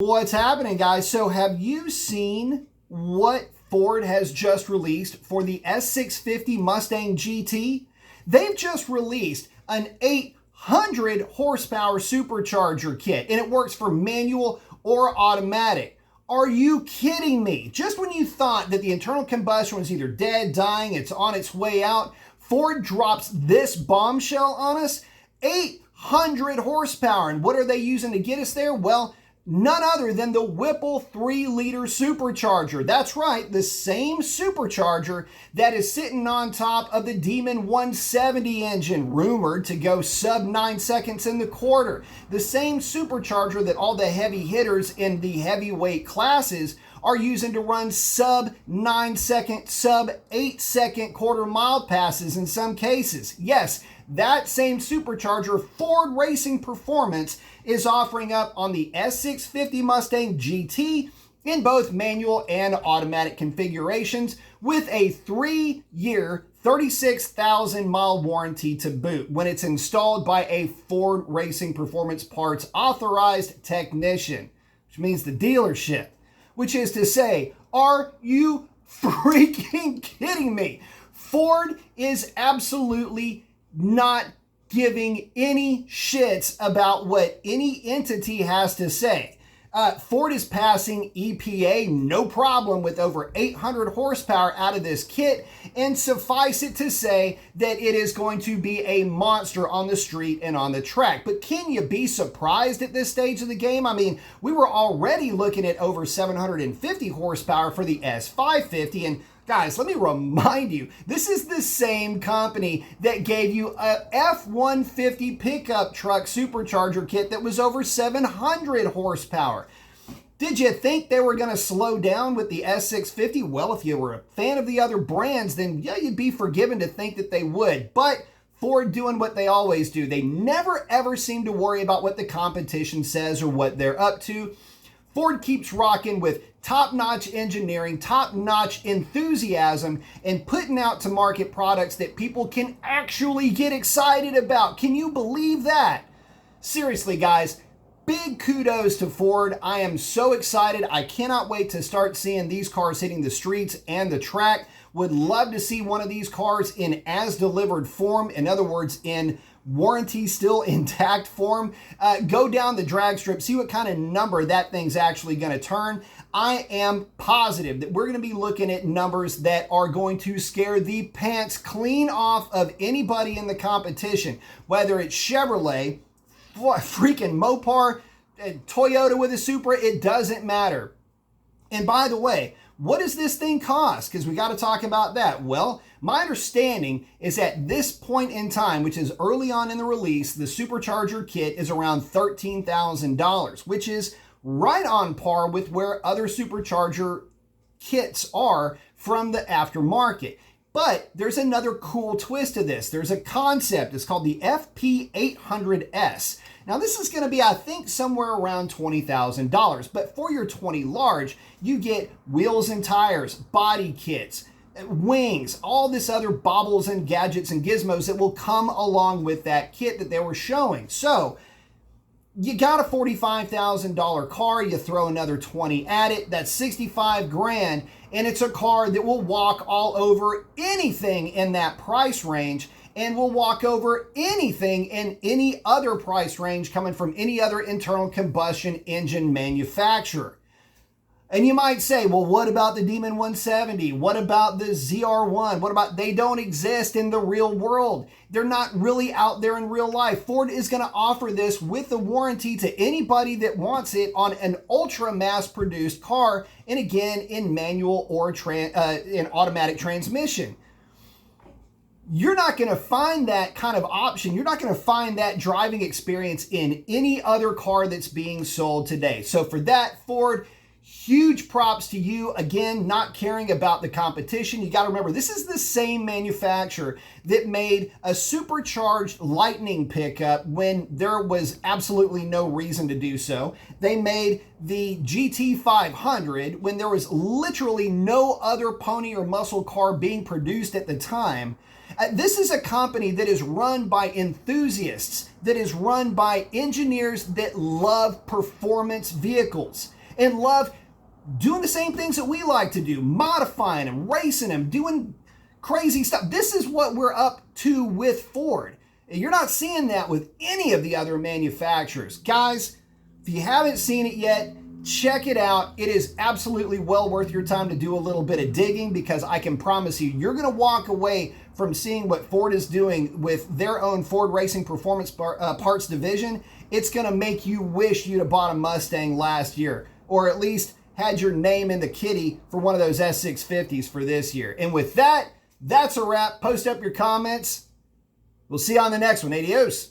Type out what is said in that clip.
What's happening, guys? So have you seen what Ford has just released for the S650 Mustang GT? They've just released an 800 horsepower supercharger kit, and it works for manual or automatic. Are you kidding me? Just when you thought that the internal combustion was either dead, dying, it's on its way out, Ford drops this bombshell on us. 800 horsepower. And what are they using to get us there? Well, none other than the Whipple 3-liter supercharger. That's right, the same supercharger that is sitting on top of the Demon 170 engine, rumored to go sub 9 seconds in the quarter. The same supercharger that all the heavy hitters in the heavyweight classes are using to run sub 9 second, sub 8 second quarter mile passes in some cases. Yes, that same supercharger Ford Racing Performance is offering up on the S650 Mustang GT in both manual and automatic configurations with a 3-year, 36,000-mile warranty to boot when it's installed by a Ford Racing Performance Parts authorized technician, which means the dealership. Which is to say, are you freaking kidding me? Ford is absolutely not giving any shits about what any entity has to say. Ford is passing EPA, no problem, with over 800 horsepower out of this kit, and suffice it to say that it is going to be a monster on the street and on the track. But can you be surprised at this stage of the game? I mean, we were already looking at over 750 horsepower for the S650, and guys, let me remind you, this is the same company that gave you a F-150 pickup truck supercharger kit that was over 700 horsepower. Did you think they were going to slow down with the S650? Well, if you were a fan of the other brands, then yeah, you'd be forgiven to think that they would. But Ford doing what they always do. They never ever seem to worry about what the competition says or what they're up to. Ford keeps rocking with top-notch engineering, top-notch enthusiasm, and putting out to market products that people can actually get excited about. Can you believe that? Seriously, guys, big kudos to Ford. I am so excited. I cannot wait to start seeing these cars hitting the streets and the track. Would love to see one of these cars in as-delivered form. In other words, in warranty still intact form. Go down the drag strip, see what kind of number that thing's actually going to turn. I am positive that we're going to be looking at numbers that are going to scare the pants clean off of anybody in the competition, whether it's Chevrolet, freaking Mopar, Toyota with a Supra, it doesn't matter. And by the way, what does this thing cost? Because we got to talk about that. Well, my understanding is at this point in time, which is early on in the release, the supercharger kit is around $13,000, which is right on par with where other supercharger kits are from the aftermarket. But there's another cool twist to this. There's a concept. It's called the FP800S. Now, this is going to be, I think, somewhere around $20,000. But for your 20 large, you get wheels and tires, body kits, wings, all this other baubles and gadgets and gizmos that will come along with that kit that they were showing. So you got a $45,000 car, you throw another 20 at it, that's 65 grand, and it's a car that will walk all over anything in that price range and will walk over anything in any other price range coming from any other internal combustion engine manufacturer. And you might say, well, what about the Demon 170? What about the ZR1? What about, they don't exist in the real world. They're not really out there in real life. Ford is going to offer this with a warranty to anybody that wants it on an ultra mass produced car. And again, in manual or in automatic transmission. You're not going to find that kind of option. You're not going to find that driving experience in any other car that's being sold today. So for that, Ford, huge props to you. Again, not caring about the competition. You got to remember, this is the same manufacturer that made a supercharged Lightning pickup when there was absolutely no reason to do so. They made the GT500 when there was literally no other pony or muscle car being produced at the time. This is a company that is run by enthusiasts, that is run by engineers that love performance vehicles and love doing the same things that we like to do, modifying them, racing them, doing crazy stuff. This is what we're up to with Ford. You're not seeing that with any of the other manufacturers. Guys, if you haven't seen it yet, check it out. It is absolutely well worth your time to do a little bit of digging, because I can promise you, you're going to walk away from seeing what Ford is doing with their own Ford Racing Performance Parts division. It's going to make you wish you'd have bought a Mustang last year, or at least had your name in the kitty for one of those S650s for this year. And with that, that's a wrap. Post up your comments. We'll see you on the next one. Adios.